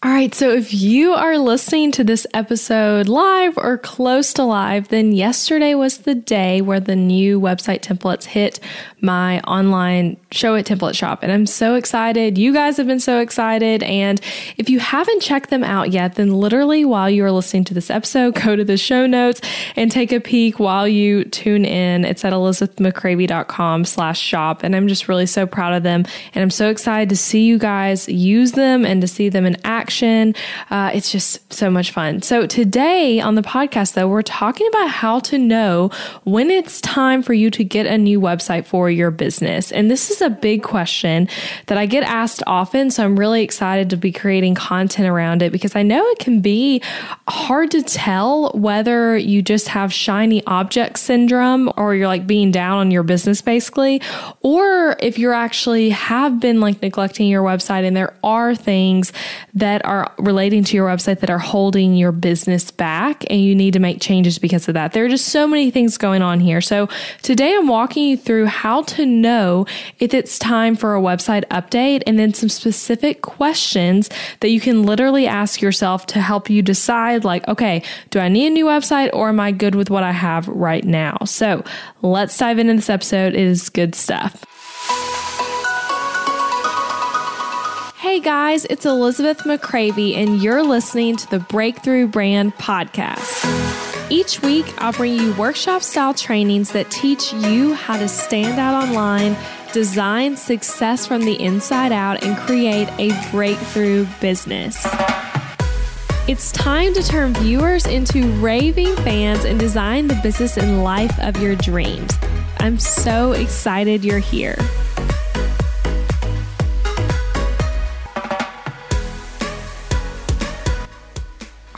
All right, so if you are listening to this episode live or close to live, then yesterday was the day where the new website templates hit my online Showit template shop. And I'm so excited. You guys have been so excited. And if you haven't checked them out yet, then literally while you are listening to this episode, go to the show notes and take a peek while you tune in. It's at elizabethmccravey.com/shop. And I'm just really so proud of them. And I'm so excited to see you guys use them and to see them in action. It's just so much fun. So today on the podcast, though, we're talking about how to know when it's time for you to get a new website for your business. And this is a big question that I get asked often. So I'm really excited to be creating content around it because I know it can be hard to tell whether you just have shiny object syndrome or you're like being down on your business basically, or if you're actually have been like neglecting your website and there are things that are relating to your website that are holding your business back and you need to make changes because of that. There are just so many things going on here. So today I'm walking you through how to know if it's time for a website update and then some specific questions that you can literally ask yourself to help you decide like, okay, do I need a new website or am I good with what I have right now? So let's dive into this episode. It is good stuff. Hey guys, it's Elizabeth McCravey and you're listening to the Breakthrough Brand Podcast. Each week, I'll bring you workshop-style trainings that teach you how to stand out online, design success from the inside out, and create a breakthrough business. It's time to turn viewers into raving fans and design the business and life of your dreams. I'm so excited you're here.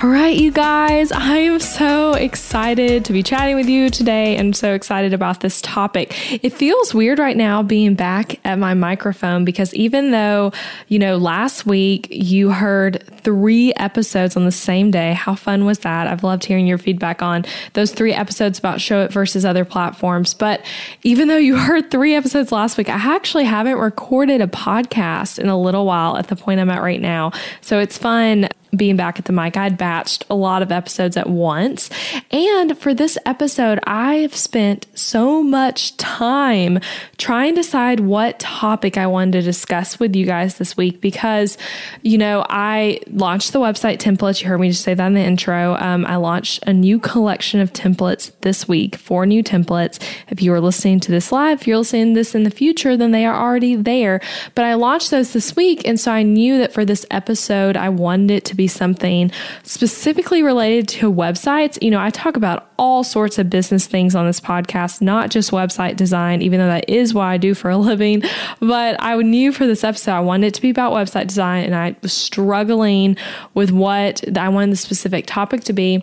All right, you guys, I am so excited to be chatting with you today and so excited about this topic. It feels weird right now being back at my microphone because even though, last week you heard 3 episodes on the same day, how fun was that? I've loved hearing your feedback on those 3 episodes about Showit versus other platforms. But even though you heard 3 episodes last week, I actually haven't recorded a podcast in a little while at the point I'm at right now. So it's fun being back at the mic. I'd batched a lot of episodes at once. And for this episode, I've spent so much time trying to decide what topic I wanted to discuss with you guys this week because, I launched the website templates. You heard me just say that in the intro. I launched a new collection of templates this week, 4 new templates. If you are listening to this live, if you're listening to this in the future, then they are already there. But I launched those this week. And so I knew that for this episode, I wanted it to be something specifically related to websites. I talk about all sorts of business things on this podcast, not just website design, even though that is what I do for a living. But I knew for this episode, I wanted it to be about website design, and I was struggling with what I wanted the specific topic to be.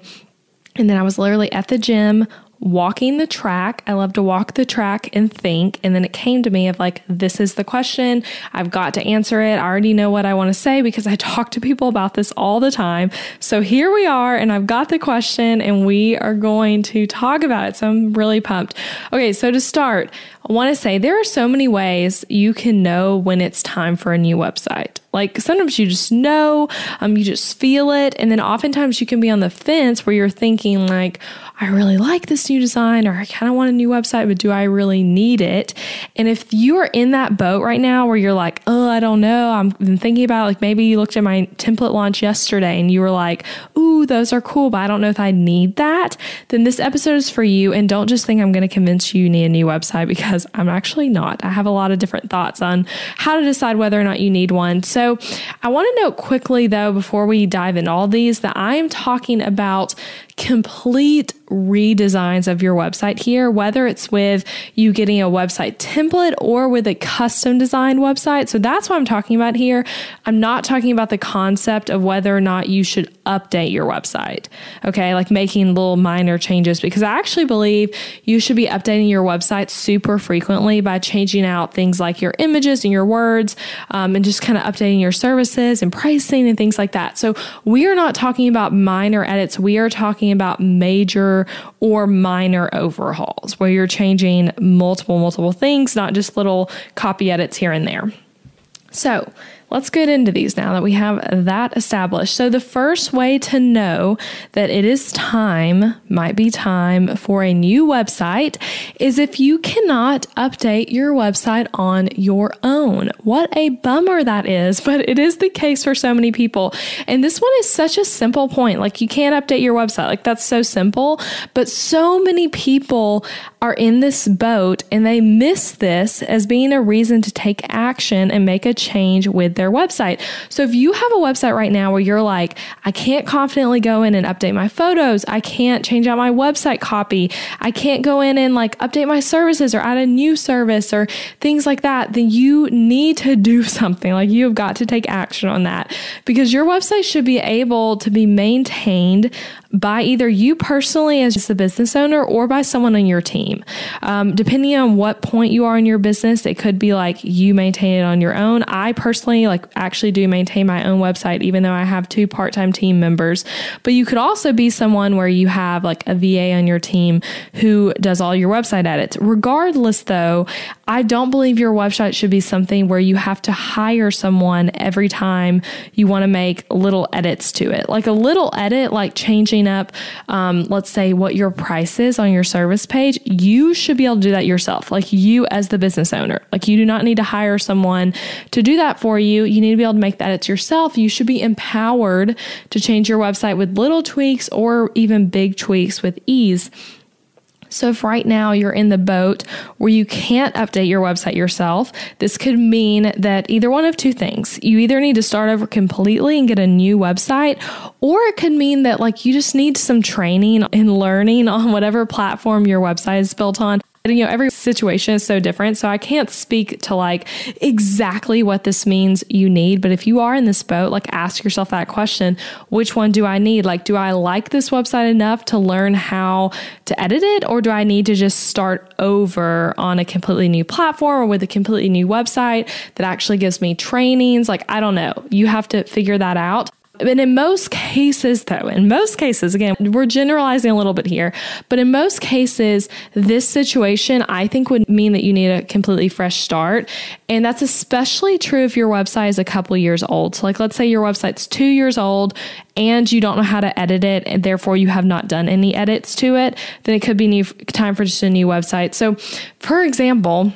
And then I was literally at the gym walking the track. I love to walk the track and think. And then it came to me of like, this is the question. I've got to answer it. I already know what I want to say because I talk to people about this all the time. So here we are, and I've got the question and we are going to talk about it. So I'm really pumped. Okay, so to start, I want to say there are so many ways you can know when it's time for a new website. Like sometimes you just know, you just feel it. And then oftentimes you can be on the fence where you're thinking like, I really like this new design, or I kind of want a new website, but do I really need it? And if you are in that boat right now where you're like, oh, I don't know, I've been thinking about like maybe you looked at my template launch yesterday and you were like, ooh, those are cool, but I don't know if I need that, then this episode is for you. And don't just think I'm going to convince you need a new website because I'm actually not. I have a lot of different thoughts on how to decide whether or not you need one. So I want to note quickly though, before we dive into all these, that I am talking about complete redesigns of your website here, whether it's with you getting a website template or with a custom designed website. So that's what I'm talking about here. I'm not talking about the concept of whether or not you should update your website. Okay. Like making little minor changes, because I actually believe you should be updating your website super frequently by changing out things like your images and your words, and just kind of updating your services and pricing and things like that. So we are not talking about minor edits. We are talking about major or minor overhauls where you're changing multiple things, not just little copy edits here and there. So let's get into these now that we have that established. So the first way to know that it is time, might be time for a new website, is if you cannot update your website on your own. What a bummer that is, but it is the case for so many people. And this one is such a simple point. Like, you can't update your website. Like, that's so simple, but so many people are in this boat and they miss this as being a reason to take action and make a change with their website. So if you have a website right now where you're like, I can't confidently go in and update my photos, I can't change out my website copy, I can't go in and like update my services or add a new service or things like that, then you need to do something. Like, you have got to take action on that, because your website should be able to be maintained by either you personally as the business owner or by someone on your team. Depending on what point you are in your business, it could be like you maintain it on your own. I personally actually do maintain my own website, even though I have 2 part-time team members. But you could also be someone where you have like a VA on your team who does all your website edits. Regardless though, I don't believe your website should be something where you have to hire someone every time you want to make little edits to it. Like a little edit, like changing up, let's say what your price is on your service page, you should be able to do that yourself. Like, you as the business owner, like, you do not need to hire someone to do that for you. You need to be able to make the edits yourself. You should be empowered to change your website with little tweaks or even big tweaks with ease. So if right now you're in the boat where you can't update your website yourself, this could mean that either one of 2 things. You either need to start over completely and get a new website, or it could mean that like you just need some training and learning on whatever platform your website is built on. You know, every situation is so different, so I can't speak to like exactly what this means you need. But if you are in this boat, like, ask yourself that question: which one do I need? Like, do I like this website enough to learn how to edit it? Or do I need to just start over on a completely new platform or with a completely new website that actually gives me trainings? Like, I don't know. You have to figure that out. And in most cases, though, again, we're generalizing a little bit here, but in most cases, this situation, I think, would mean that you need a completely fresh start. And that's especially true if your website is a couple years old. So like, let's say your website's 2 years old and you don't know how to edit it, and therefore you have not done any edits to it, then it could be time for just a new website. So for example,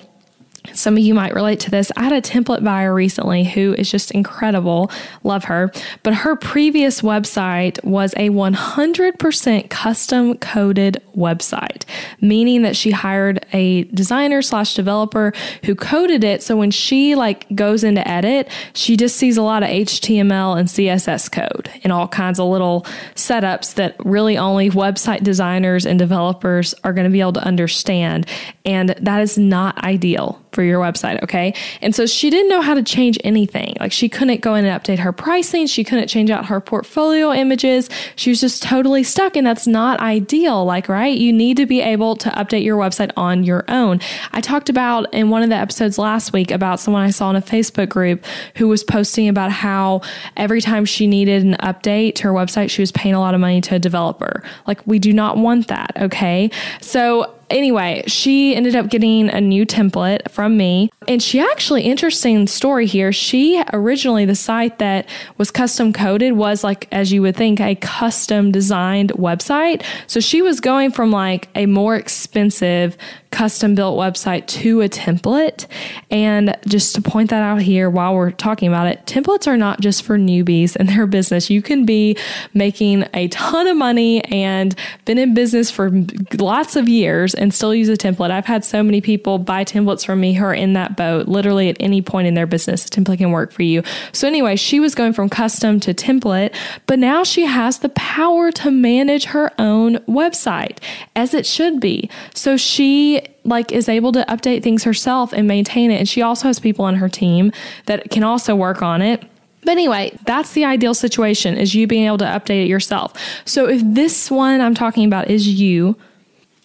some of you might relate to this. I had a template buyer recently who is just incredible. Love her. But her previous website was a 100% custom coded website, meaning that she hired a designer / developer who coded it. So when she goes into edit, she just sees a lot of HTML and CSS code and all kinds of little setups that really only website designers and developers are going to be able to understand. And that is not ideal for your website, okay? And so she didn't know how to change anything. Like, she couldn't go in and update her pricing. She couldn't change out her portfolio images. She was just totally stuck, and that's not ideal, right? You need to be able to update your website on your own. I talked about in one of the episodes last week about someone I saw in a Facebook group who was posting about how every time she needed an update to her website, she was paying a lot of money to a developer. Like, we do not want that, okay? So anyway, she ended up getting a new template from me. And she actually, interesting story here, she originally, the site that was custom coded was as you would think, a custom designed website. So she was going from a more expensive custom built website to a template. And just to point that out here while we're talking about it, templates are not just for newbies in their business. You can be making a ton of money and been in business for lots of years and still use a template. I've had so many people buy templates from me who are in that boat. Literally at any point in their business, a template can work for you. So anyway, she was going from custom to template, but now she has the power to manage her own website, as it should be. So she is able to update things herself and maintain it. And she also has people on her team that can also work on it. But anyway, that's the ideal situation, is you being able to update it yourself. So if this one I'm talking about is you,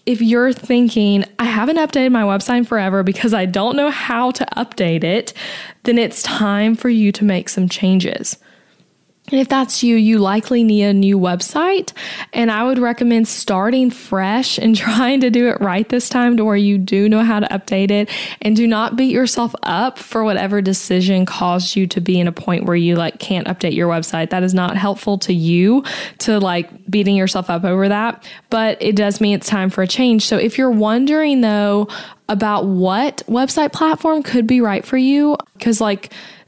if you're thinking, I haven't updated my website in forever because I don't know how to update it, then it's time for you to make some changes. And if that's you, you likely need a new website. And I would recommend starting fresh and trying to do it right this time to where you do know how to update it. And do not beat yourself up for whatever decision caused you to be in a point where you can't update your website. That is not helpful to you to beating yourself up over that. But it does mean it's time for a change. So if you're wondering though about what website platform could be right for you, because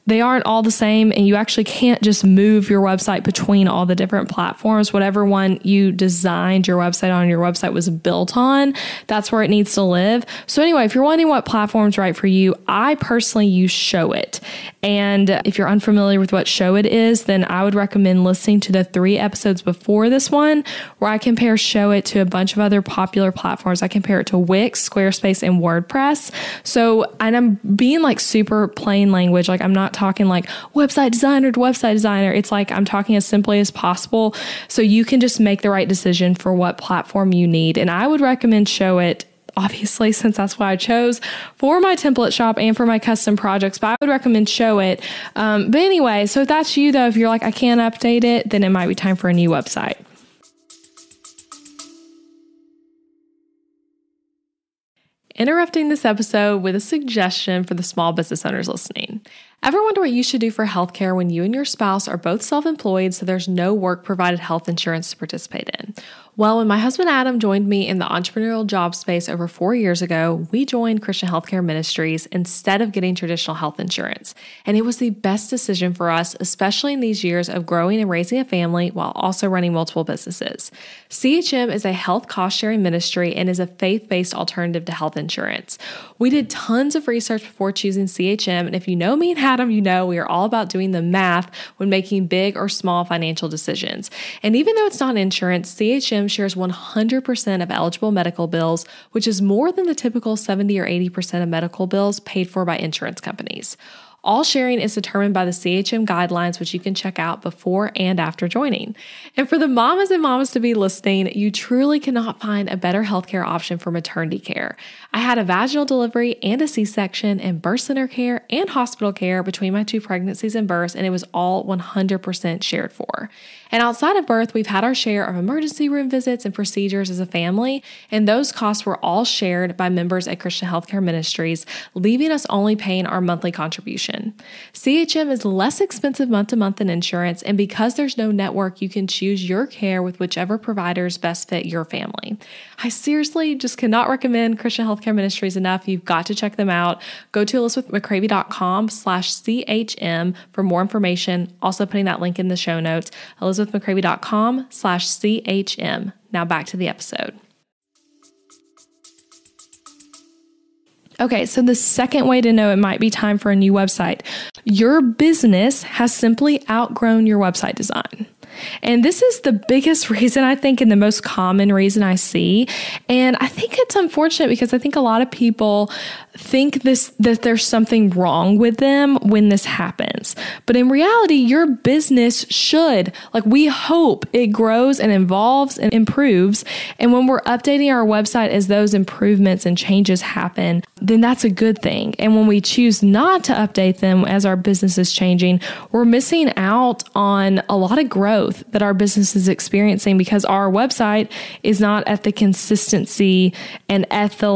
they aren't all the same, and you actually can't just move your website between all the different platforms. Whatever one you designed your website on, your website was built on, that's where it needs to live. So anyway, if you're wondering what platform's right for you, I personally use Showit. And if you're unfamiliar with what Showit is, then I would recommend listening to the 3 episodes before this one, where I compare Showit to a bunch of other popular platforms. I compare it to Wix, Squarespace, and WordPress. So, and I'm being super plain language. I'm not talking website designer to website designer. It's I'm talking as simply as possible so you can just make the right decision for what platform you need. And I would recommend Showit, obviously, since that's what I chose for my template shop and for my custom projects, but I would recommend Showit. But anyway, so if that's you though, if you're I can't update it, then it might be time for a new website. Interrupting this episode with a suggestion for the small business owners listening. Ever wonder what you should do for healthcare when you and your spouse are both self-employed, so there's no work-provided health insurance to participate in? Well, when my husband Adam joined me in the entrepreneurial job space over 4 years ago, we joined Christian Healthcare Ministries instead of getting traditional health insurance. And it was the best decision for us, especially in these years of growing and raising a family while also running multiple businesses. CHM is a health cost-sharing ministry and is a faith-based alternative to health insurance. We did tons of research before choosing CHM, and if you know me and Adam, you know we are all about doing the math when making big or small financial decisions. And even though it's not insurance, CHM shares 100% of eligible medical bills, which is more than the typical 70 or 80% of medical bills paid for by insurance companies. All sharing is determined by the CHM guidelines, which you can check out before and after joining. And for the mamas and mamas to be listening, you truly cannot find a better healthcare option for maternity care. I had a vaginal delivery and a C-section and birth center care and hospital care between my 2 pregnancies and births, and it was all 100% shared for. And outside of birth, we've had our share of emergency room visits and procedures as a family, and those costs were all shared by members at Christian Healthcare Ministries, leaving us only paying our monthly contribution. CHM is less expensive month to month than insurance, and because there's no network, you can choose your care with whichever providers best fit your family. I seriously just cannot recommend Christian Healthcare Ministries enough. You've got to check them out. Go to elizabethmccravy.com/CHM for more information. Also putting that link in the show notes, elizabethmccravy.com/CHM. Now back to the episode. Okay, so the second way to know it might be time for a new website. Your business has simply outgrown your website design. And this is the biggest reason, I think, and the most common reason I see. And I think it's unfortunate because I think a lot of people think that there's something wrong with them when this happens. But in reality, your business should, we hope it grows and evolves and improves. And when we're updating our website as those improvements and changes happen, then that's a good thing. And when we choose not to update them as our business is changing, we're missing out on a lot of growth that our business is experiencing because our website is not at the consistency and at the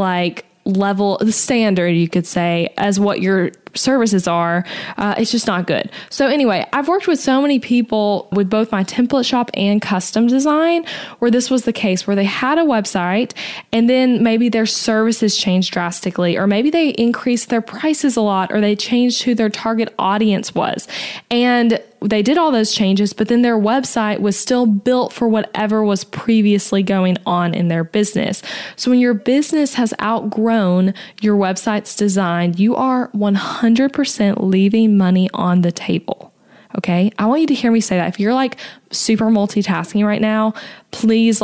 level, the standard, you could say, as what your services are. It's just not good. So anyway, I've worked with so many people with both my template shop and custom design where this was the case, where they had a website and then maybe their services changed drastically, or maybe they increased their prices a lot, or they changed who their target audience was. And they did all those changes, but then their website was still built for whatever was previously going on in their business. So when your business has outgrown your website's design, you are 100% leaving money on the table. Okay. I want you to hear me say that. If you're super multitasking right now, please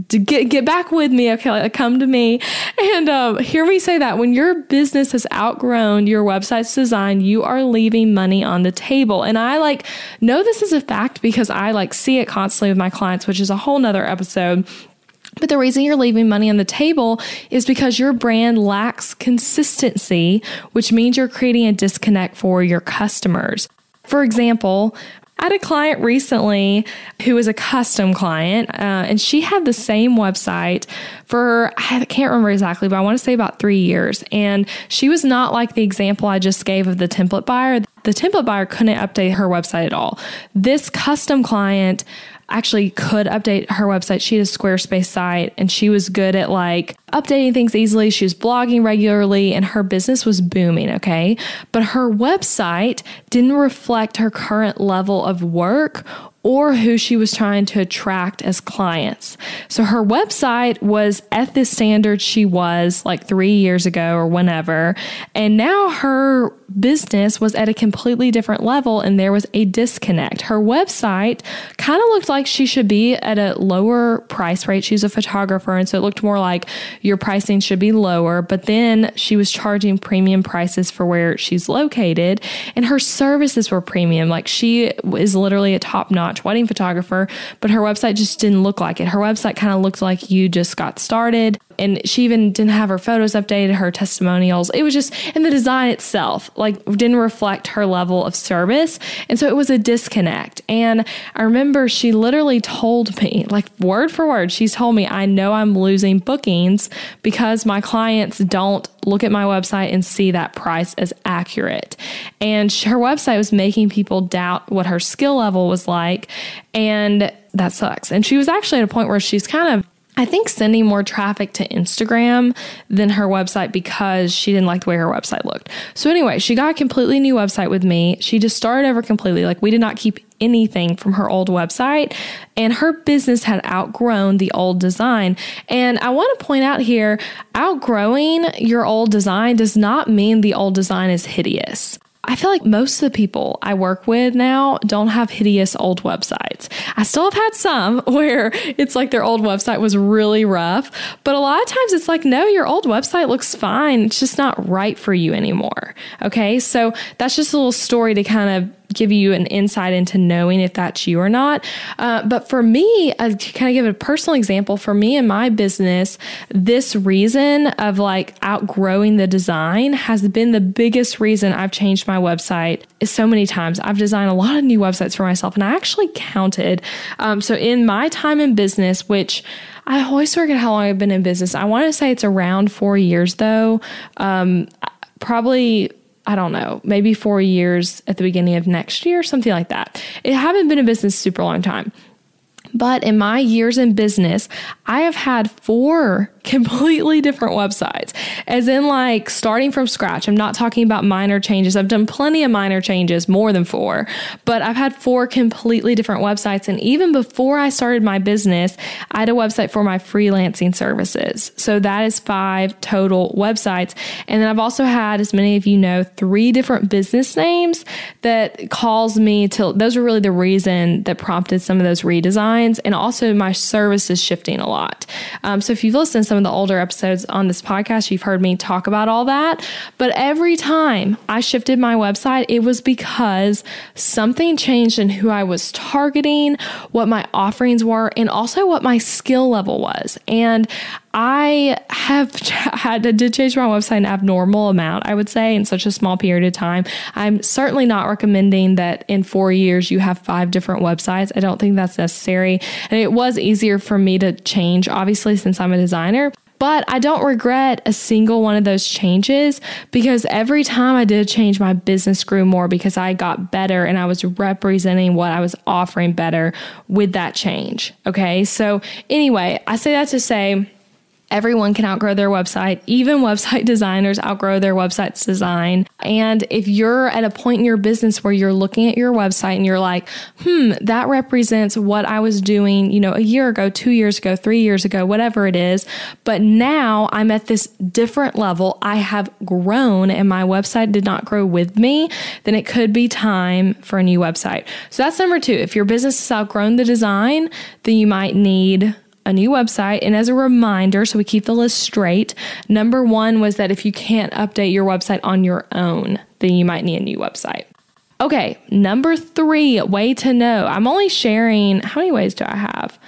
get back with me. Okay. Come to me and hear me say that when your business has outgrown your website's design, you are leaving money on the table. And I know this is a fact because I see it constantly with my clients, which is a whole nother episode. But the reason you're leaving money on the table is because your brand lacks consistency, which means you're creating a disconnect for your customers. For example, I had a client recently who was a custom client, and she had the same website for, I can't remember exactly, but I want to say about 3 years. And she was not like the example I just gave of the template buyer. The template buyer couldn't update her website at all. This custom client actually could update her website. She had a Squarespace site and she was good at like updating things easily. She was blogging regularly and her business was booming, okay? But her website didn't reflect her current level of work or who she was trying to attract as clients. So her website was at the standard she was like 3 years ago or whenever. And now her business was at a completely different level and there was a disconnect. Her website kind of looked like she should be at a lower price rate. She's a photographer, and so it looked more like your pricing should be lower, but then she was charging premium prices for where she's located, and her services were premium. Like, she is literally a top-notch wedding photographer, but her website just didn't look like it. Her website kind of looked like you just got started, and she even didn't have her photos updated, her testimonials. It was just, and the design itself, like, didn't reflect her level of service. And so it was a disconnect. And I remember she literally told me, like, word for word, she's told me, I know I'm losing bookings because my clients don't look at my website and see that price as accurate. And her website was making people doubt what her skill level was like. And that sucks. And she was actually at a point where she's kind of, I think, sending more traffic to Instagram than her website because she didn't like the way her website looked. So anyway, she got a completely new website with me. She just started over completely. Like, we did not keep anything from her old website, and her business had outgrown the old design. And I want to point out here, outgrowing your old design does not mean the old design is hideous. I feel like most of the people I work with now don't have hideous old websites. I still have had some where it's like their old website was really rough, but a lot of times it's like, no, your old website looks fine. It's just not right for you anymore. Okay. So that's just a little story to kind of give you an insight into knowing if that's you or not. But for me, to kind of give a personal example, for me and my business, this reason of like outgrowing the design has been the biggest reason I've changed my website so many times. I've designed a lot of new websites for myself, and I actually counted. So in my time in business, which I always forget how long I've been in business. I want to say it's around 4 years though. Probably, I don't know, maybe 4 years at the beginning of next year, something like that. I haven't been in business a super long time. But in my years in business, I have had 4 completely different websites, as in like starting from scratch. I'm not talking about minor changes. I've done plenty of minor changes, more than 4, but I've had 4 completely different websites. And even before I started my business, I had a website for my freelancing services. So that is 5 total websites. And then I've also had, as many of you know, 3 different business names that calls me to, those are really the reason that prompted some of those redesigns. And also my service is shifting a lot. So if you've listened to some of the older episodes on this podcast, you've heard me talk about all that. But every time I shifted my website, it was because something changed in who I was targeting, what my offerings were, and also what my skill level was. And I have did change my website an abnormal amount, I would say, in such a small period of time. I'm certainly not recommending that in 4 years you have 5 different websites. I don't think that's necessary. And it was easier for me to change, obviously, since I'm a designer. But I don't regret a single one of those changes, because every time I did change, my business grew more because I got better and I was representing what I was offering better with that change. Okay. So anyway, I say that to say, everyone can outgrow their website. Even website designers outgrow their website's design. And if you're at a point in your business where you're looking at your website and you're like, that represents what I was doing, a year ago, 2 years ago, 3 years ago, whatever it is. But now I'm at this different level. I have grown and my website did not grow with me. Then it could be time for a new website. So that's number 2. If your business has outgrown the design, then you might need a new website. And as a reminder, so we keep the list straight, number 1 was that if you can't update your website on your own, then you might need a new website. Okay, number 3, way to know. I'm only sharing, how many ways do I have?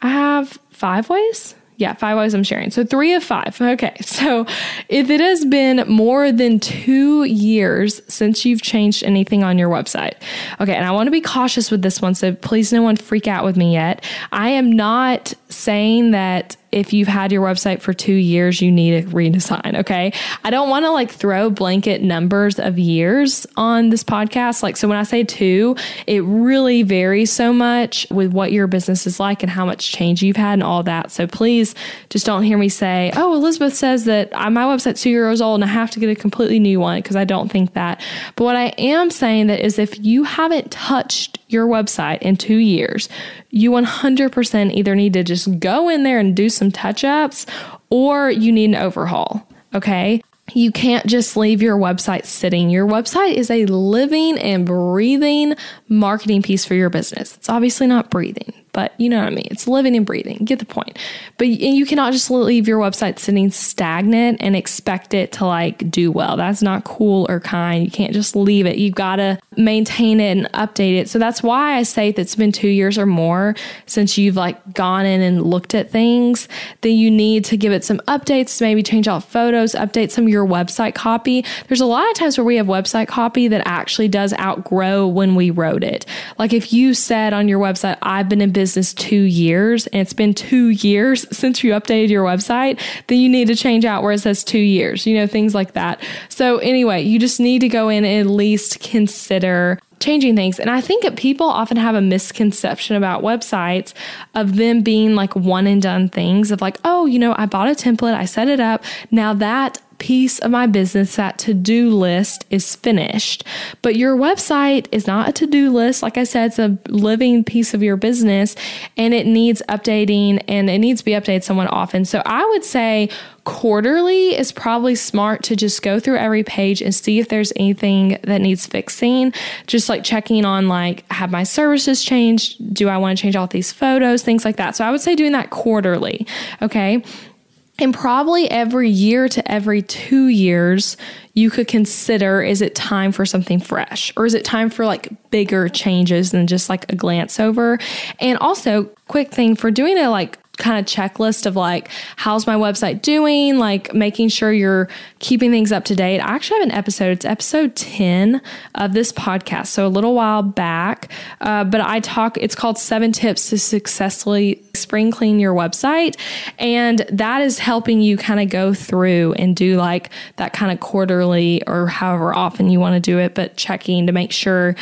I have 5 ways. Yeah, 5 ways I'm sharing. So 3 of 5. Okay. So if it has been more than 2 years since you've changed anything on your website. Okay. And I want to be cautious with this one. So please no one freak out with me yet. I am not saying that if you've had your website for 2 years, you need a redesign. Okay. I don't want to like throw blanket numbers of years on this podcast. Like, so when I say 2, it really varies so much with what your business is like and how much change you've had and all that. So please just don't hear me say, oh, Elizabeth says that my website's 2 years old and I have to get a completely new one, because I don't think that. But what I am saying that is if you haven't touched your website in 2 years, you 100% either need to just go in there and do some touch-ups, or you need an overhaul, okay? You can't just leave your website sitting. Your website is a living and breathing marketing piece for your business. It's obviously not breathing, but you know what I mean. It's living and breathing. Get the point. But you cannot just leave your website sitting stagnant and expect it to like do well. That's not cool or kind. You can't just leave it. You've got to maintain it and update it. So that's why I say that it's been 2 years or more since you've like gone in and looked at things, then you need to give it some updates, maybe change out photos, update some of your website copy. There's a lot of times where we have website copy that actually does outgrow when we wrote it. Like if you said on your website, I've been in business 2 years and it's been 2 years since you updated your website, then you need to change out where it says 2 years, things like that. So anyway, you just need to go in and at least consider changing things. And I think that people often have a misconception about websites of them being like one and done things of like, oh, I bought a template, I set it up. Now that piece of my business, that to-do list is finished. But your website is not a to-do list. Like I said, it's a living piece of your business and it needs updating, and it needs to be updated somewhat often. So I would say quarterly is probably smart to just go through every page and see if there's anything that needs fixing. Just like checking on like, have my services changed? Do I want to change all these photos? Things like that. So I would say doing that quarterly. Okay. And probably every year to every 2 years, you could consider, is it time for something fresh? Or is it time for like bigger changes than just like a glance over? And also, quick thing for doing a like kind of checklist of like, how's my website doing? Like making sure you're keeping things up to date. I actually have an episode. It's episode 10 of this podcast. So a little while back, but it's called 7 tips to successfully spring clean your website. And that is helping you kind of go through and do like that kind of quarterly or however often you want to do it, but checking to make sure,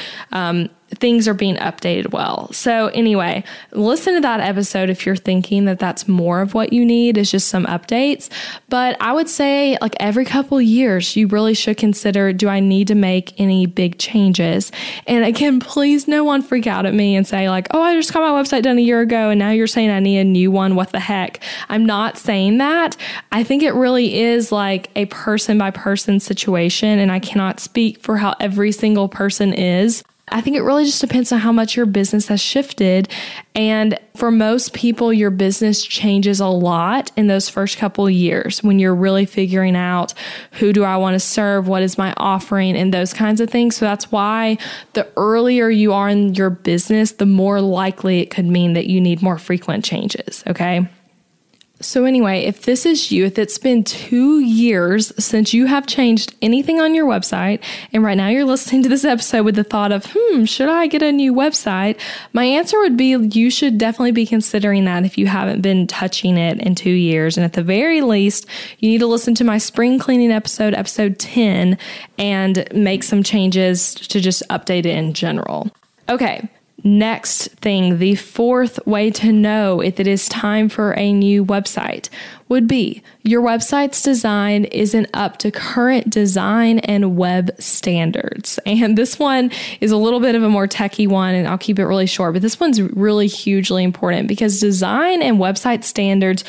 things are being updated well. So anyway, listen to that episode if you're thinking that that's more of what you need is just some updates. But I would say like every couple of years, you really should consider, do I need to make any big changes? And again, please no one freak out at me and say like, oh, I just got my website done a year ago and now you're saying I need a new one. What the heck? I'm not saying that. I think it really is like a person by person situation, and I cannot speak for how every single person is. I think it really just depends on how much your business has shifted. And for most people, your business changes a lot in those first couple of years when you're really figuring out who do I want to serve, what is my offering, and those kinds of things. So that's why the earlier you are in your business, the more likely it could mean that you need more frequent changes. Okay. So anyway, if this is you, if it's been 2 years since you have changed anything on your website, and right now you're listening to this episode with the thought of, should I get a new website? My answer would be you should definitely be considering that if you haven't been touching it in 2 years. And at the very least, you need to listen to my spring cleaning episode, episode 10, and make some changes to just update it in general. Okay. Next thing, the 4th way to know if it is time for a new website would be your website's design isn't up to current design and web standards. And this one is a little bit of a more techie one, and I'll keep it really short, but this one's really hugely important because design and website standards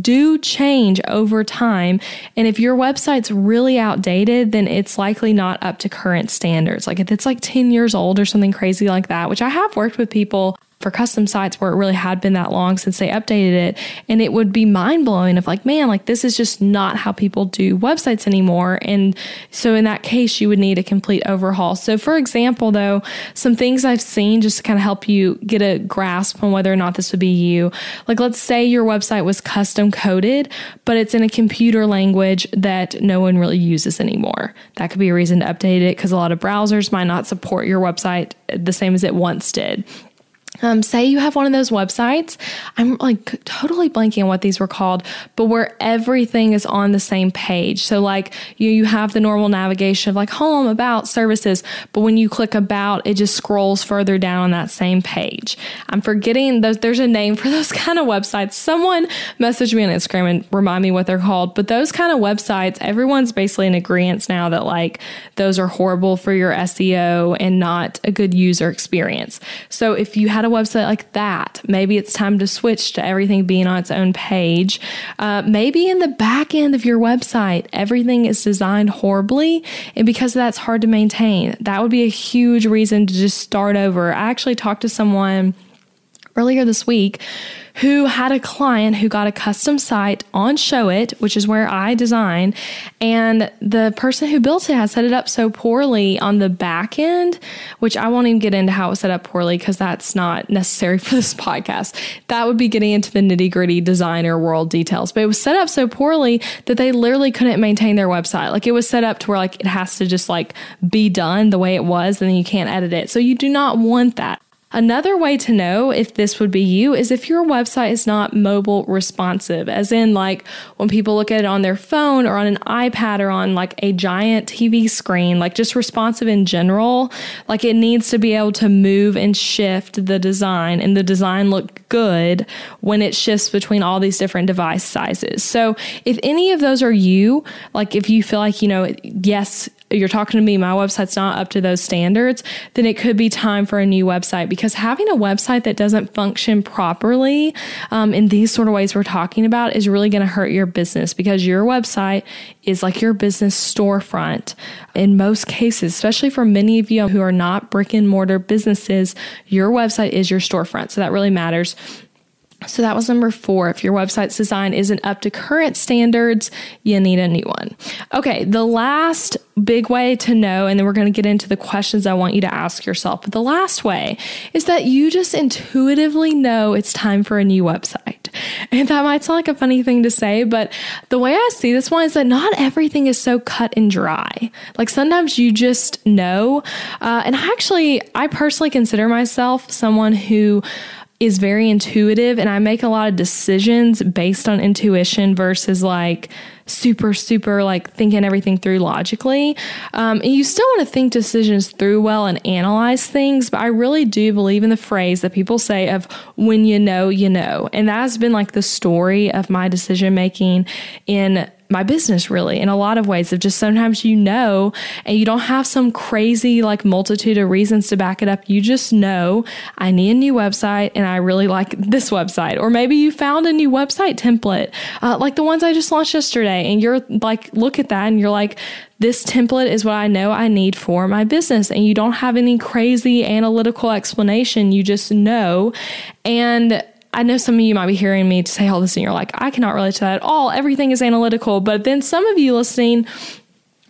do change over time. And if your website's really outdated, then it's likely not up to current standards. Like if it's like 10 years old or something crazy like that, which I have worked with people for custom sites where it really had been that long since they updated it. And it would be mind blowing of like, man, like this is just not how people do websites anymore. And so in that case, you would need a complete overhaul. So for example, though, some things I've seen just to kind of help you get a grasp on whether or not this would be you. Like let's say your website was custom coded, but it's in a computer language that no one really uses anymore. That could be a reason to update it because a lot of browsers might not support your website the same as it once did. Say you have one of those websites, I'm like totally blanking on what these were called, but where everything is on the same page. So like you have the normal navigation of like home, about, services, but when you click about, it just scrolls further down on that same page. I'm forgetting those. There's a name for those kind of websites. Someone messaged me on Instagram and remind me what they're called, but those kind of websites, everyone's basically in agreement now that like those are horrible for your SEO and not a good user experience. So if you had a website like that, maybe it's time to switch to everything being on its own page. Maybe in the back end of your website, everything is designed horribly, and because that's hard to maintain, that would be a huge reason to just start over. I actually talked to someone earlier this week who had a client who got a custom site on Showit, which is where I design, and the person who built it had set it up so poorly on the back end, which I won't even get into how it was set up poorly because that's not necessary for this podcast. That would be getting into the nitty-gritty designer world details, but it was set up so poorly that they literally couldn't maintain their website. Like it was set up to where like it has to just like be done the way it was, and then you can't edit it. So you do not want that. Another way to know if this would be you is if your website is not mobile responsive, as in like when people look at it on their phone or on an iPad or on like a giant TV screen, like just responsive in general, like it needs to be able to move and shift the design and the design look good when it shifts between all these different device sizes. So if any of those are you, like if you feel like, yes, you're talking to me, my website's not up to those standards, then it could be time for a new website, because having a website that doesn't function properly in these sort of ways we're talking about is really going to hurt your business, because your website is like your business storefront. In most cases, especially for many of you who are not brick and mortar businesses, your website is your storefront. So that really matters. So that was number 4. If your website's design isn't up to current standards, you need a new one. Okay, the last big way to know, and then we're going to get into the questions I want you to ask yourself, but the last way is that you just intuitively know it's time for a new website. And that might sound like a funny thing to say, but the way I see this one is that not everything is so cut and dry. Like sometimes you just know. And I personally consider myself someone who is very intuitive, and I make a lot of decisions based on intuition versus like super like thinking everything through logically. And you still want to think decisions through well and analyze things, but I really do believe in the phrase that people say of when you know, you know. And that has been like the story of my decision making in my business, really, in a lot of ways, of just sometimes you know, and you don't have some crazy like multitude of reasons to back it up. You just know, I need a new website and I really like this website. Or maybe you found a new website template, like the ones I just launched yesterday, and you're like, look at that and you're like, this template is what I know I need for my business. And you don't have any crazy analytical explanation. You just know. And I know some of you might be hearing me say all this and you're like, I cannot relate to that at all. Everything is analytical. But then some of you listening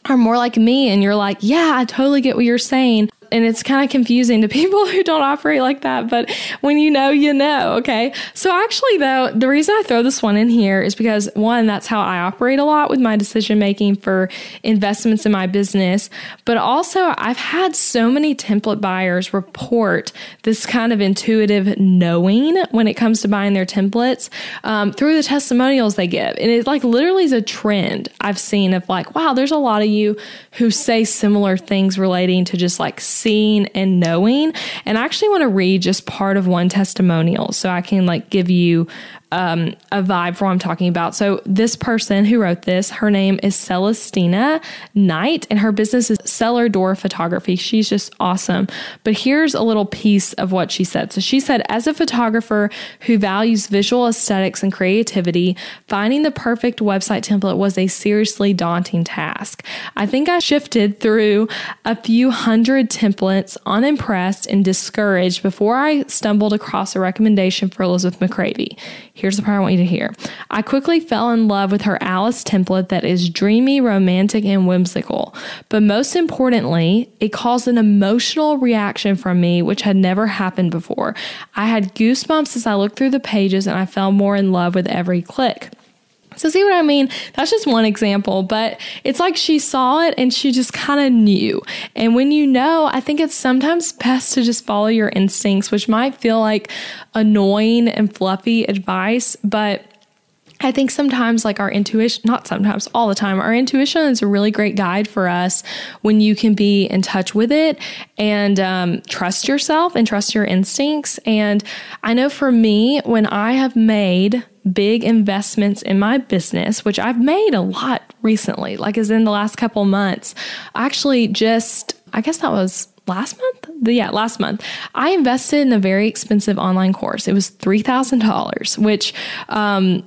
are more like me and you're like, yeah, I totally get what you're saying. And it's kind of confusing to people who don't operate like that. But when you know, you know, okay? So actually, though, the reason I throw this one in here is because, one, that's how I operate a lot with my decision making for investments in my business. But also, I've had so many template buyers report this kind of intuitive knowing when it comes to buying their templates through the testimonials they give. And it like literally is a trend I've seen of like, wow, there's a lot of you who say similar things relating to just like seeing and knowing. And I actually want to read just part of one testimonial so I can like give you a vibe for what I'm talking about. So this person who wrote this, her name is Celestina Knight, and her business is Cellar Door Photography. She's just awesome. But here's a little piece of what she said. So she said, as a photographer who values visual aesthetics and creativity, finding the perfect website template was a seriously daunting task. I think I shifted through a few hundred templates, unimpressed and discouraged, before I stumbled across a recommendation for Elizabeth McCravy. Here's the part I want you to hear. I quickly fell in love with her Alice template that is dreamy, romantic, and whimsical. But most importantly, it caused an emotional reaction from me, which had never happened before. I had goosebumps as I looked through the pages, and I fell more in love with every click. So see what I mean? That's just one example, but it's like she saw it and she just kind of knew. And when you know, I think it's sometimes best to just follow your instincts, which might feel like annoying and fluffy advice, but I think sometimes like our intuition, not sometimes, all the time, our intuition is a really great guide for us when you can be in touch with it and trust yourself and trust your instincts. And I know for me, when I have made big investments in my business, which I've made a lot recently, like as in the last couple months, actually just, I guess that was last month, I invested in a very expensive online course. It was $3,000, which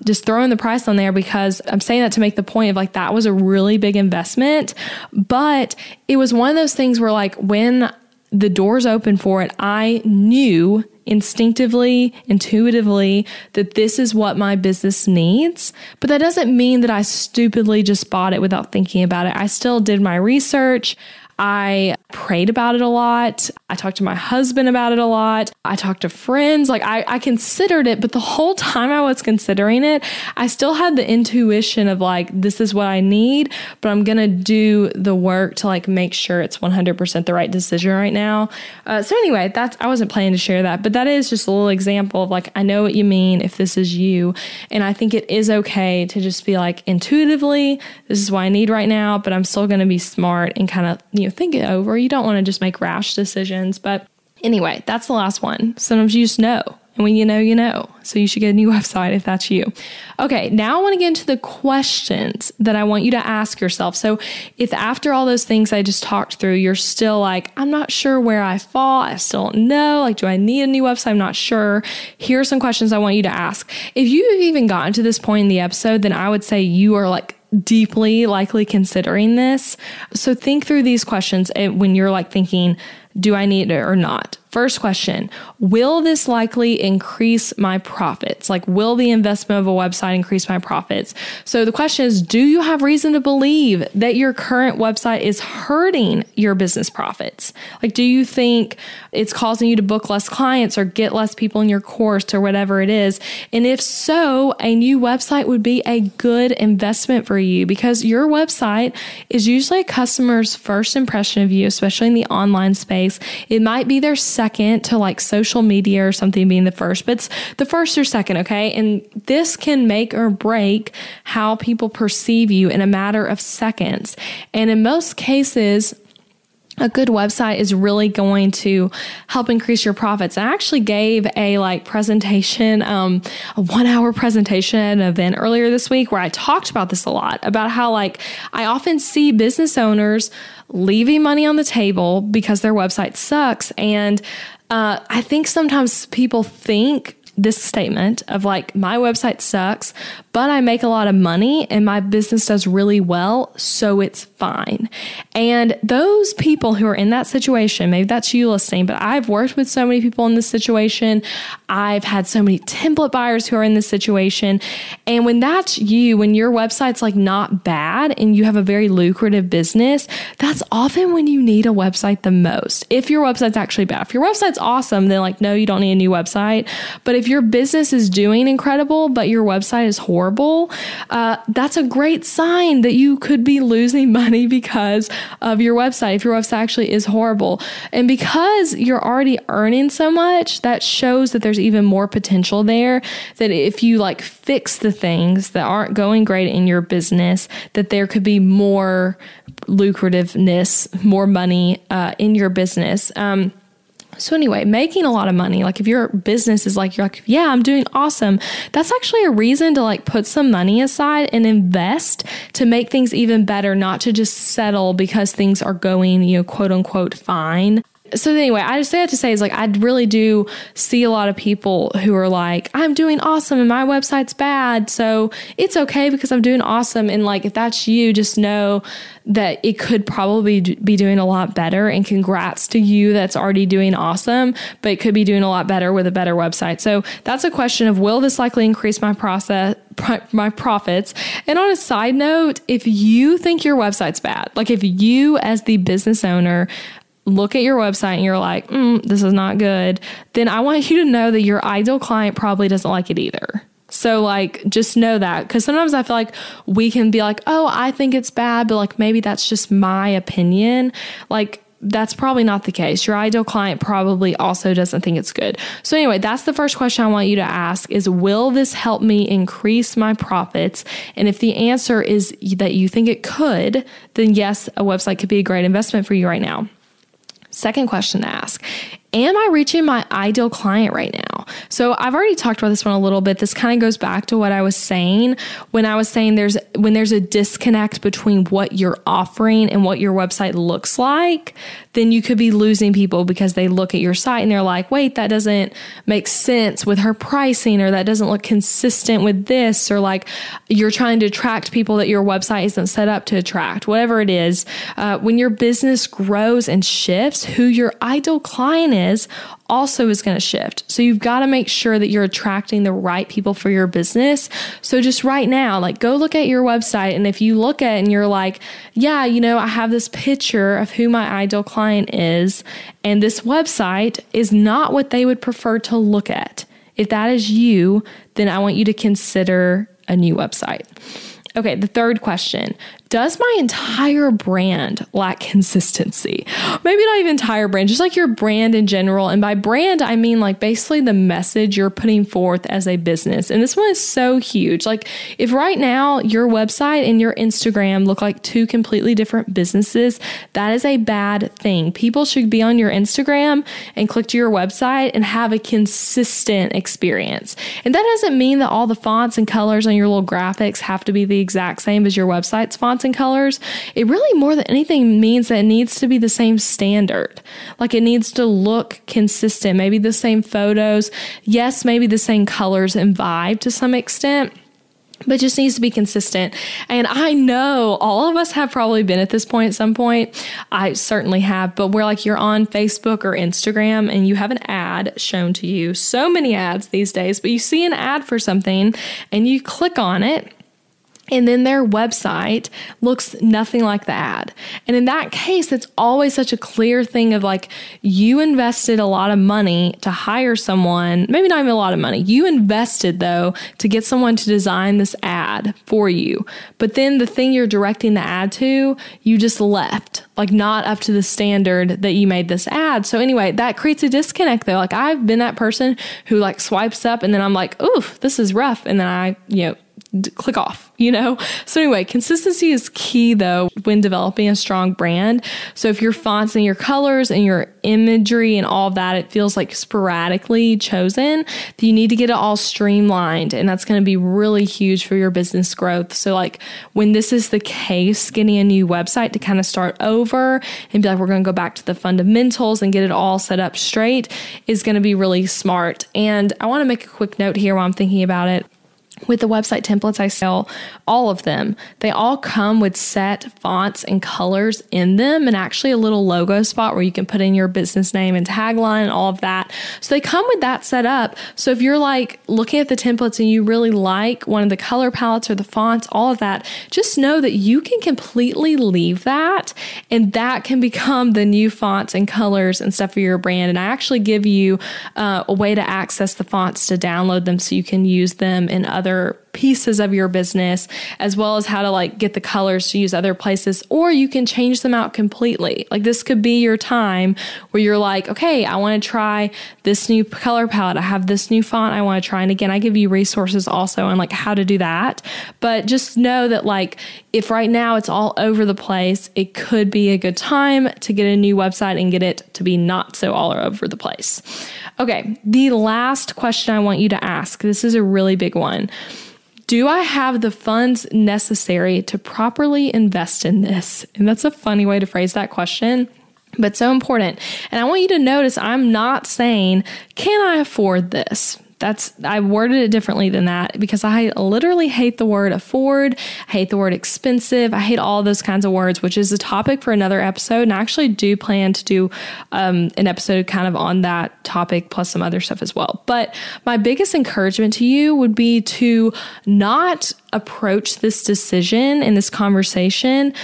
just throwing the price on there because I'm saying that to make the point of like, that was a really big investment, but it was one of those things where like when the doors open for it, I knew instinctively, intuitively that this is what my business needs. But that doesn't mean that I stupidly just bought it without thinking about it. I still did my research. I prayed about it a lot. I talked to my husband about it a lot. I talked to friends. Like I considered it, but the whole time I was considering it, I still had the intuition of like, this is what I need, but I'm going to do the work to like make sure it's 100% the right decision right now. So anyway, I wasn't planning to share that, but that is just a little example of like, I know what you mean if this is you. And I think it is okay to just be like intuitively, this is what I need right now, but I'm still going to be smart and kind of, think it over. You don't want to just make rash decisions. But anyway, that's the last one. Sometimes you just know. And when you know, you know. So you should get a new website if that's you. Okay, now I want to get into the questions that I want you to ask yourself. So if after all those things I just talked through, you're still like, I'm not sure where I fall. I still don't know. Like, do I need a new website? I'm not sure. Here are some questions I want you to ask. If you've even gotten to this point in the episode, then I would say you are like deeply likely considering this. So think through these questions when you're like thinking, do I need it or not? First question, will this likely increase my profits? Like, will the investment of a website increase my profits? So the question is, do you have reason to believe that your current website is hurting your business profits? Like, do you think it's causing you to book less clients or get less people in your course or whatever it is? And if so, a new website would be a good investment for you because your website is usually a customer's first impression of you, especially in the online space. It might be their second to like social media or something being the first, but it's the first or second, okay? And this can make or break how people perceive you in a matter of seconds. And in most cases, a good website is really going to help increase your profits. I actually gave a presentation, a 1-hour presentation at an event earlier this week where I talked about this a lot, about how I often see business owners leaving money on the table because their website sucks. And I think sometimes people think this statement of like, my website sucks, but I make a lot of money and my business does really well, so it's fine. And those people who are in that situation, maybe that's you listening, but I've worked with so many people in this situation. I've had so many template buyers who are in this situation. And when that's you, when your website's like not bad and you have a very lucrative business, that's often when you need a website the most. If your website's actually bad. If your website's awesome, then like, no, you don't need a new website. But if your business is doing incredible, but your website is horrible, that's a great sign that you could be losing money because of your website, if your website actually is horrible. And because you're already earning so much, that shows that there's even more potential there, that if you like fix the things that aren't going great in your business, that there could be more lucrativeness, more money in your business. So anyway, making a lot of money, like if your business is like, you're like, yeah, I'm doing awesome. That's actually a reason to like put some money aside and invest to make things even better, not to just settle because things are going, quote unquote, fine. So anyway, I just say that to say is like, I really do see a lot of people who are like, I'm doing awesome and my website's bad, so it's okay because I'm doing awesome. And like, if that's you, just know that it could probably be doing a lot better, and congrats to you that's already doing awesome, but it could be doing a lot better with a better website. So that's a question of, will this likely increase my profits? And on a side note, if you think your website's bad, like if you as the business owner look at your website and you're like, this is not good, then I want you to know that your ideal client probably doesn't like it either. So like, just know that, because sometimes I feel like we can be like, oh, I think it's bad, but like maybe that's just my opinion. Like, that's probably not the case. Your ideal client probably also doesn't think it's good. So anyway, that's the first question I want you to ask is, will this help me increase my profits? And if the answer is that you think it could, then yes, a website could be a great investment for you right now. Second question to ask, am I reaching my ideal client right now? So I've already talked about this one a little bit. This kind of goes back to what I was saying when I was saying when there's a disconnect between what you're offering and what your website looks like, then you could be losing people because they look at your site and they're like, wait, that doesn't make sense with her pricing, or that doesn't look consistent with this, or like you're trying to attract people that your website isn't set up to attract, whatever it is. When your business grows and shifts, who your ideal client is also is going to shift. So you've got to make sure that you're attracting the right people for your business. So just right now, like go look at your website. And if you look at it and you're like, yeah, I have this picture of who my ideal client is, and this website is not what they would prefer to look at. If that is you, then I want you to consider a new website. Okay, the third question. Does my entire brand lack consistency? Maybe not even entire brand, just like your brand in general. And by brand, I mean like basically the message you're putting forth as a business. And this one is so huge. Like if right now your website and your Instagram look like two completely different businesses, that is a bad thing. People should be on your Instagram and click to your website and have a consistent experience. And that doesn't mean that all the fonts and colors on your little graphics have to be the exact same as your website's fonts and colors. It really more than anything means that it needs to be the same standard. Like it needs to look consistent, maybe the same photos. Yes, maybe the same colors and vibe to some extent, but just needs to be consistent. And I know all of us have probably been at this point at some point. I certainly have, but where like you're on Facebook or Instagram and you have an ad shown to you, so many ads these days, but you see an ad for something and you click on it, and then their website looks nothing like the ad. And in that case, it's always such a clear thing of like, you invested a lot of money to hire someone, maybe not even a lot of money. You invested though to get someone to design this ad for you. But then the thing you're directing the ad to, you just left, like not up to the standard that you made this ad. So anyway, that creates a disconnect though. Like I've been that person who like swipes up and then I'm like, oof, this is rough. And then I, click off, So anyway, consistency is key though when developing a strong brand. So if your fonts and your colors and your imagery and all of that, it feels like sporadically chosen, you need to get it all streamlined. And that's going to be really huge for your business growth. So like when this is the case, getting a new website to kind of start over and be like, we're going to go back to the fundamentals and get it all set up straight is going to be really smart. And I want to make a quick note here while I'm thinking about it. With the website templates I sell, all of them, they all come with set fonts and colors in them, and actually a little logo spot where you can put in your business name and tagline and all of that. So they come with that set up. So if you're like looking at the templates and you really like one of the color palettes or the fonts, all of that, just know that you can completely leave that, and that can become the new fonts and colors and stuff for your brand. And I actually give you a way to access the fonts to download them so you can use them in other pieces of your business, as well as how to like get the colors to use other places, or you can change them out completely. Like this could be your time where you're like, okay, I want to try this new color palette. I have this new font I want to try. And again, I give you resources also on like how to do that. But just know that like, if right now it's all over the place, it could be a good time to get a new website and get it to be not so all over the place. Okay, the last question I want you to ask, this is a really big one. Do I have the funds necessary to properly invest in this? And that's a funny way to phrase that question, but so important. And I want you to notice I'm not saying, can I afford this? I worded it differently than that because I literally hate the word afford. I hate the word expensive. I hate all those kinds of words, which is a topic for another episode. And I actually do plan to do an episode kind of on that topic plus some other stuff as well. But my biggest encouragement to you would be to not approach this decision and this conversation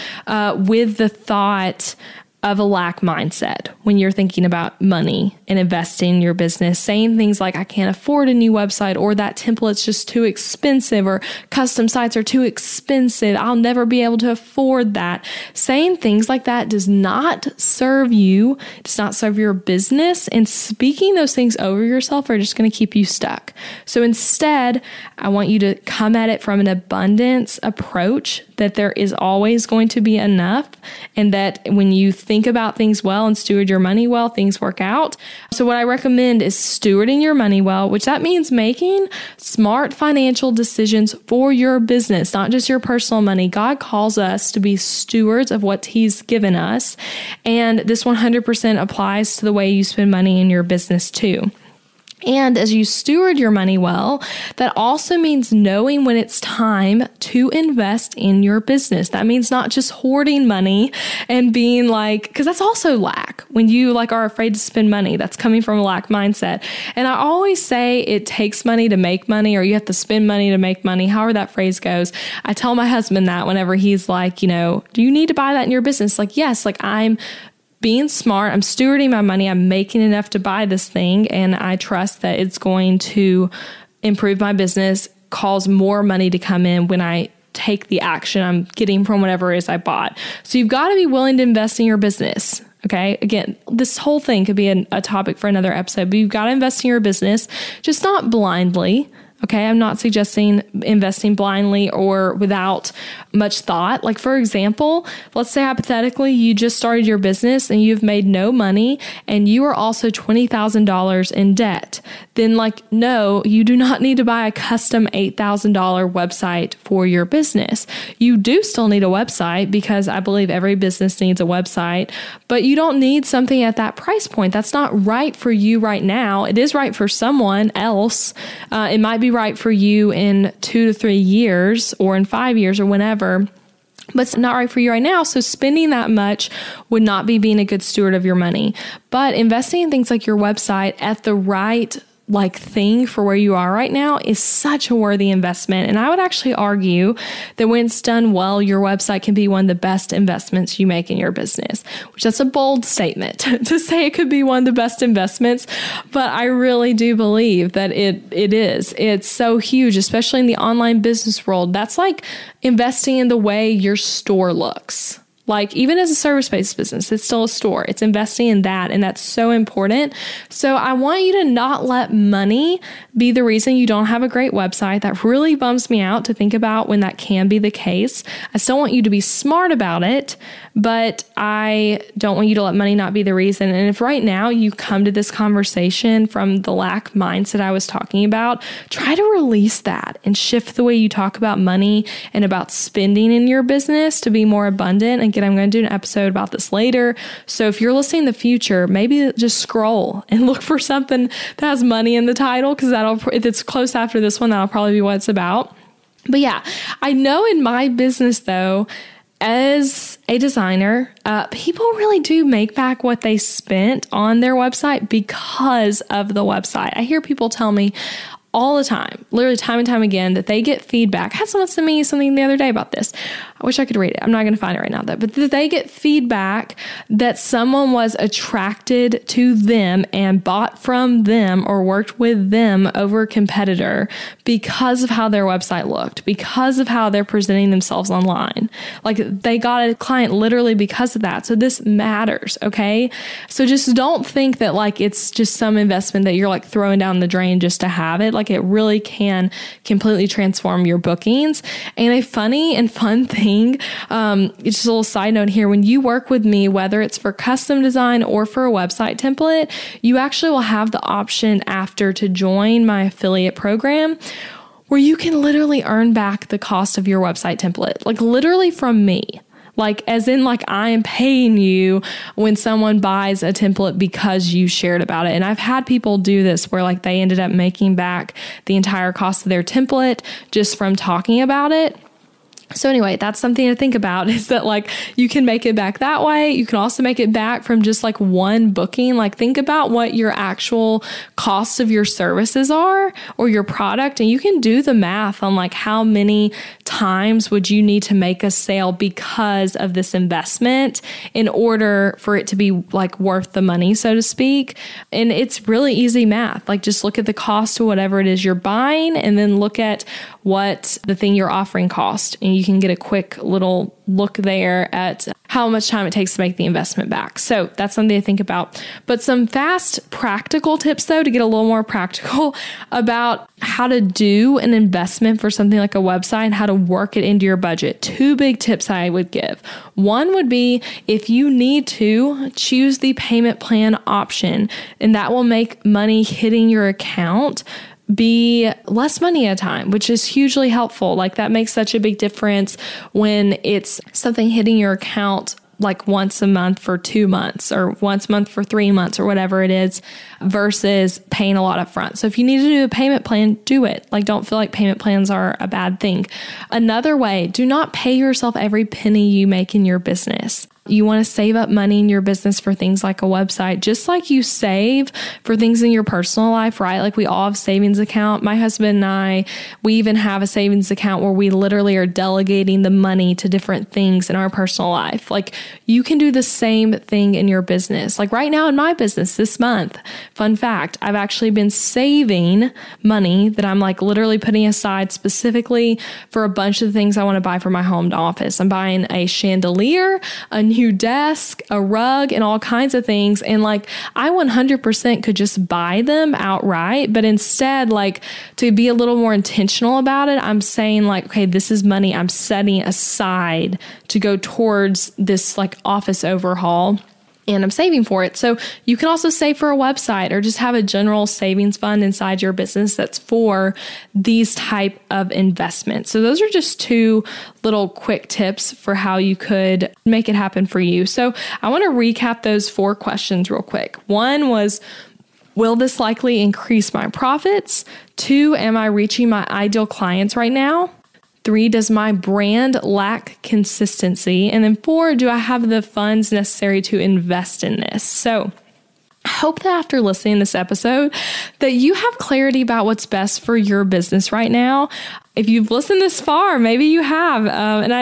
with the thought of a lack mindset when you're thinking about money and investing in your business, saying things like, I can't afford a new website, or that template's just too expensive, or custom sites are too expensive. I'll never be able to afford that. Saying things like that does not serve you, does not serve your business, and speaking those things over yourself are just going to keep you stuck. So instead, I want you to come at it from an abundance approach, that there is always going to be enough, and that when you think about things well and steward your money well, things work out. So what I recommend is stewarding your money well, which that means making smart financial decisions for your business, not just your personal money. God calls us to be stewards of what He's given us. And this 100% applies to the way you spend money in your business too. And as you steward your money well, that also means knowing when it's time to invest in your business. That means not just hoarding money and being like, because that's also lack. When you like are afraid to spend money, that's coming from a lack mindset. And I always say it takes money to make money, or you have to spend money to make money, however that phrase goes. I tell my husband that whenever he's like, do you need to buy that in your business? Like, yes, like I'm being smart, I'm stewarding my money, I'm making enough to buy this thing, and I trust that it's going to improve my business, cause more money to come in when I take the action I'm getting from whatever it is I bought. So you've got to be willing to invest in your business. Okay. Again, this whole thing could be a topic for another episode, but you've got to invest in your business, just not blindly. Okay, I'm not suggesting investing blindly or without much thought. Like, for example, let's say hypothetically you just started your business and you've made no money and you are also $20,000 in debt. Then no, you do not need to buy a custom $8,000 website for your business. You do still need a website because I believe every business needs a website, but you don't need something at that price point. That's not right for you right now. It is right for someone else. It might be right for you in 2 to 3 years or in 5 years or whenever, but it's not right for you right now. So spending that much would not be being a good steward of your money. But investing in things like your website at the right thing for where you are right now is such a worthy investment. And I would actually argue that when it's done well, your website can be one of the best investments you make in your business, which that's a bold statement to say it could be one of the best investments. But I really do believe that it is. It's so huge, especially in the online business world. That's like investing in the way your store looks. Like, even as a service-based business, it's still a store. It's investing in that, and that's so important. So I want you to not let money be the reason you don't have a great website. That really bums me out to think about when that can be the case. I still want you to be smart about it, but I don't want you to let money not be the reason. And if right now you come to this conversation from the lack mindset I was talking about, try to release that and shift the way you talk about money and about spending in your business to be more abundant. And I'm going to do an episode about this later. So if you're listening in the future, maybe just scroll and look for something that has money in the title, because if it's close after this one, that'll probably be what it's about. But yeah, I know in my business though, as a designer, people really do make back what they spent on their website because of the website. I hear people tell me all the time, literally time and time again, that they get feedback. I had someone send me something the other day about this. I wish I could read it. I'm not going to find it right now though, but that they get feedback that someone was attracted to them and bought from them or worked with them over a competitor because of how their website looked, because of how they're presenting themselves online. Like they got a client literally because of that. So this matters. Okay. So just don't think that like it's just some investment that you're like throwing down the drain just to have it. Like it really can completely transform your bookings. And a funny and fun thing, just a little side note here, when you work with me, whether it's for custom design or for a website template, you actually will have the option after to join my affiliate program where you can literally earn back the cost of your website template, like literally from me. Like, as in, like, I am paying you when someone buys a template because you shared about it. And I've had people do this where, like, they ended up making back the entire cost of their template just from talking about it. So anyway, that's something to think about, is that like you can make it back that way. You can also make it back from just like one booking. Like think about what your actual costs of your services are or your product. And you can do the math on like how many times would you need to make a sale because of this investment in order for it to be like worth the money, so to speak. And it's really easy math. Like just look at the cost of whatever it is you're buying and then look at what the thing you're offering cost. And you can get a quick little look there at how much time it takes to make the investment back. So that's something to think about. But some fast practical tips though, to get a little more practical about how to do an investment for something like a website and how to work it into your budget. 2 big tips I would give. One would be if you need to, choose the payment plan option, and that will make money hitting your account be less money at a time, which is hugely helpful. Like that makes such a big difference when it's something hitting your account like once a month for 2 months or once a month for 3 months or whatever it is versus paying a lot up front. So if you need to do a payment plan, do it. Like don't feel like payment plans are a bad thing. Another way, do not pay yourself every penny you make in your business. You want to save up money in your business for things like a website, just like you save for things in your personal life, right? Like we all have savings account. My husband and I, we even have a savings account where we literally are delegating the money to different things in our personal life. Like you can do the same thing in your business. Like right now in my business this month, fun fact, I've actually been saving money that I'm like literally putting aside specifically for a bunch of things I want to buy for my home office. I'm buying a chandelier, a new desk, a rug, and all kinds of things. And like, I 100% could just buy them outright, but instead, like to be a little more intentional about it, I'm saying like, okay, this is money I'm setting aside to go towards this like office overhaul. And I'm saving for it. So you can also save for a website or just have a general savings fund inside your business that's for these type of investments. So those are just 2 little quick tips for how you could make it happen for you. So I want to recap those 4 questions real quick. 1 was, will this likely increase my profits? 2, am I reaching my ideal clients right now? 3, does my brand lack consistency? And then 4, do I have the funds necessary to invest in this? So I hope that after listening to this episode that you have clarity about what's best for your business right now. If you've listened this far, maybe you have.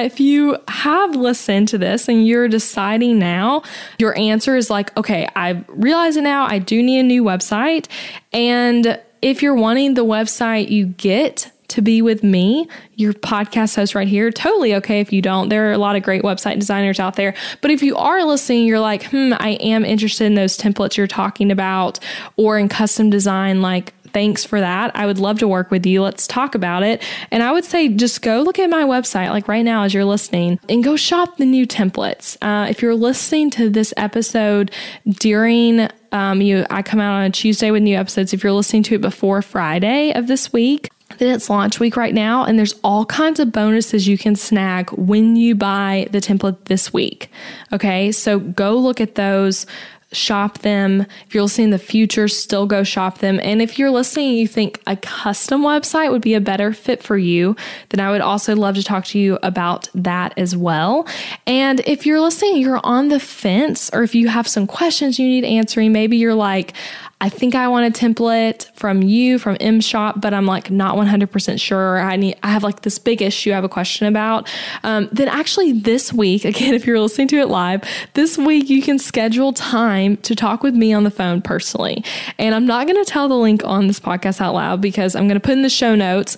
If you have listened to this and you're deciding now, your answer is like, okay, I realize it now. I do need a new website. And if you're wanting the website you get to be with me, your podcast host right here, totally okay if you don't. There are a lot of great website designers out there. But if you are listening, you're like, I am interested in those templates you're talking about or in custom design, like, thanks for that. I would love to work with you. Let's talk about it. And I would say just go look at my website, like right now as you're listening, and go shop the new templates. If you're listening to this episode during I come out on a Tuesday with new episodes. If you're listening to it before Friday of this week, then it's launch week right now, and there's all kinds of bonuses you can snag when you buy the template this week. Okay, so go look at those. Shop them. If you're listening in the future, still go shop them. And if you're listening and you think a custom website would be a better fit for you, then I would also love to talk to you about that as well. And if you're listening, you're on the fence, or if you have some questions you need answering, maybe you're like, I think I want a template from you, from MShop, but I'm like not 100% sure. I have like this big issue I have a question about. Then actually this week, again, if you're listening to it live, this week you can schedule time to talk with me on the phone personally. And I'm not going to tell the link on this podcast out loud because I'm going to put in the show notes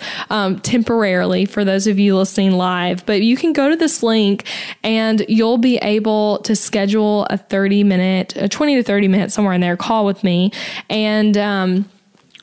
temporarily for those of you listening live. But you can go to this link and you'll be able to schedule a 20 to 30 minute, somewhere in there, call with me. And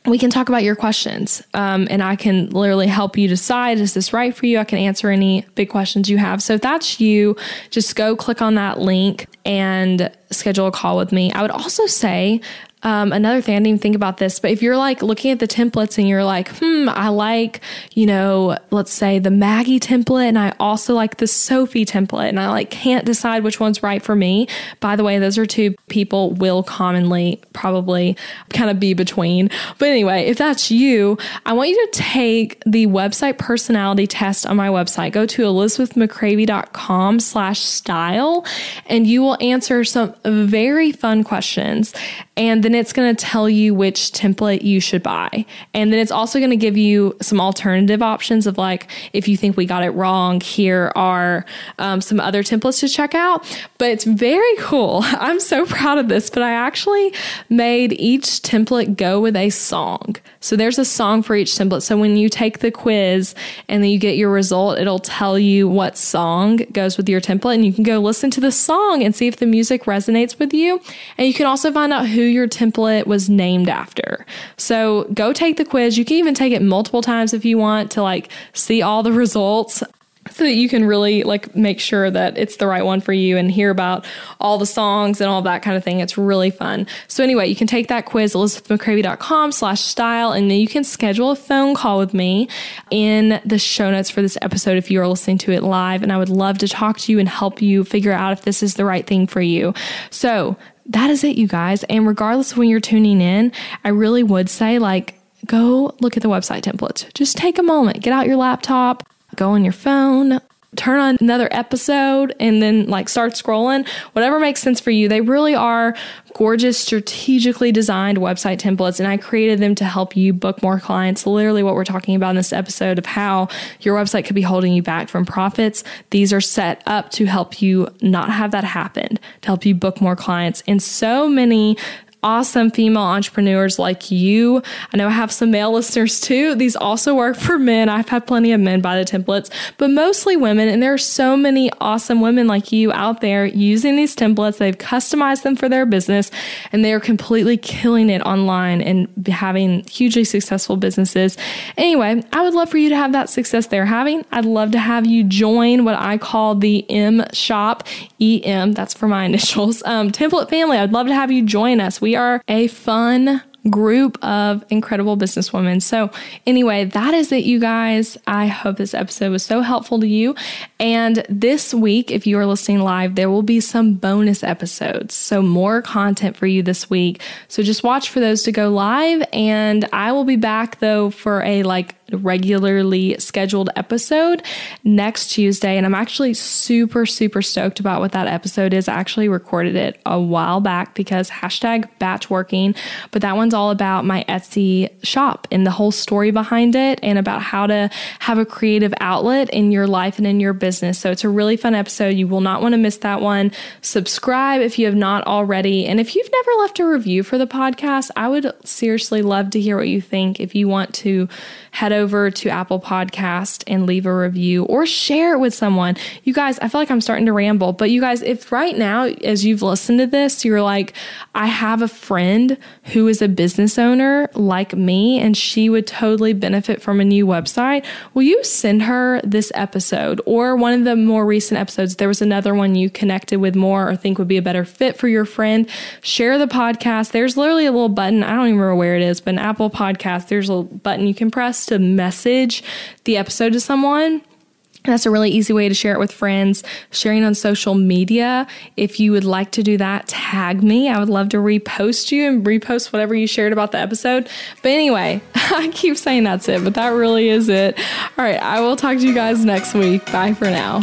we can talk about your questions. And I can literally help you decide, is this right for you? I can answer any big questions you have. So if that's you, just go click on that link and schedule a call with me. I would also say, another thing, I didn't even think about this, but if you're like looking at the templates and you're like, I like, let's say the Maggie template, and I also like the Sophie template, and I like can't decide which one's right for me. By the way, those are two people will commonly probably kind of be between. But anyway, if that's you, I want you to take the website personality test on my website. Go to elizabethmccravey.com/style, and you will answer some very fun questions. And then it's going to tell you which template you should buy. And then it's also going to give you some alternative options of like, if you think we got it wrong, here are some other templates to check out. But it's very cool. I'm so proud of this, but I actually made each template go with a song. So there's a song for each template. So when you take the quiz and then you get your result, it'll tell you what song goes with your template. And you can go listen to the song and see if the music resonates with you. And you can also find out who your template was named after. So go take the quiz. You can even take it multiple times if you want to like see all the results, so that you can really like make sure that it's the right one for you and hear about all the songs and all that kind of thing. It's really fun. So anyway, you can take that quiz, elizabethmccravey.com/style, and then you can schedule a phone call with me in the show notes for this episode if you are listening to it live. And I would love to talk to you and help you figure out if this is the right thing for you. So that is it, you guys. And regardless of when you're tuning in, I really would say like, go look at the website templates. Just take a moment, get out your laptop, go on your phone, turn on another episode, and then like start scrolling. Whatever makes sense for you. They really are gorgeous, strategically designed website templates, and I created them to help you book more clients. Literally what we're talking about in this episode of how your website could be holding you back from profits. These are set up to help you not have that happen, to help you book more clients. And so many awesome female entrepreneurs like you. I know I have some male listeners too. These also work for men. I've had plenty of men buy the templates, but mostly women. And there are so many awesome women like you out there using these templates. They've customized them for their business and they are completely killing it online and having hugely successful businesses. Anyway, I would love for you to have that success they're having. I'd love to have you join what I call the MShop, EM, that's for my initials, template family. I'd love to have you join us. We are a fun group of incredible businesswomen. So anyway, that is it, you guys. I hope this episode was so helpful to you. And this week, if you are listening live, there will be some bonus episodes. So more content for you this week. So just watch for those to go live. And I will be back though for a regularly scheduled episode next Tuesday. And I'm actually super stoked about what that episode is. I actually recorded it a while back because #batchworking, but that one's all about my Etsy shop and the whole story behind it and about how to have a creative outlet in your life and in your business. So it's a really fun episode. You will not want to miss that one. Subscribe if you have not already. And if you've never left a review for the podcast, I would seriously love to hear what you think. If you want to head over to Apple Podcast and leave a review or share it with someone. You guys, I feel like I'm starting to ramble, but you guys, if right now, as you've listened to this, you're like, I have a friend who is a business owner like me, and she would totally benefit from a new website, will you send her this episode or one of the more recent episodes? There was another one you connected with more or think would be a better fit for your friend. Share the podcast. There's literally a little button. I don't even remember where it is, but in Apple Podcast, there's a button you can press to message the episode to someone. That's a really easy way to share it with friends. Sharing on social media. If you would like to do that, tag me. I would love to repost you and repost whatever you shared about the episode. But anyway, I keep saying that's it, but that really is it. All right, I will talk to you guys next week. Bye for now.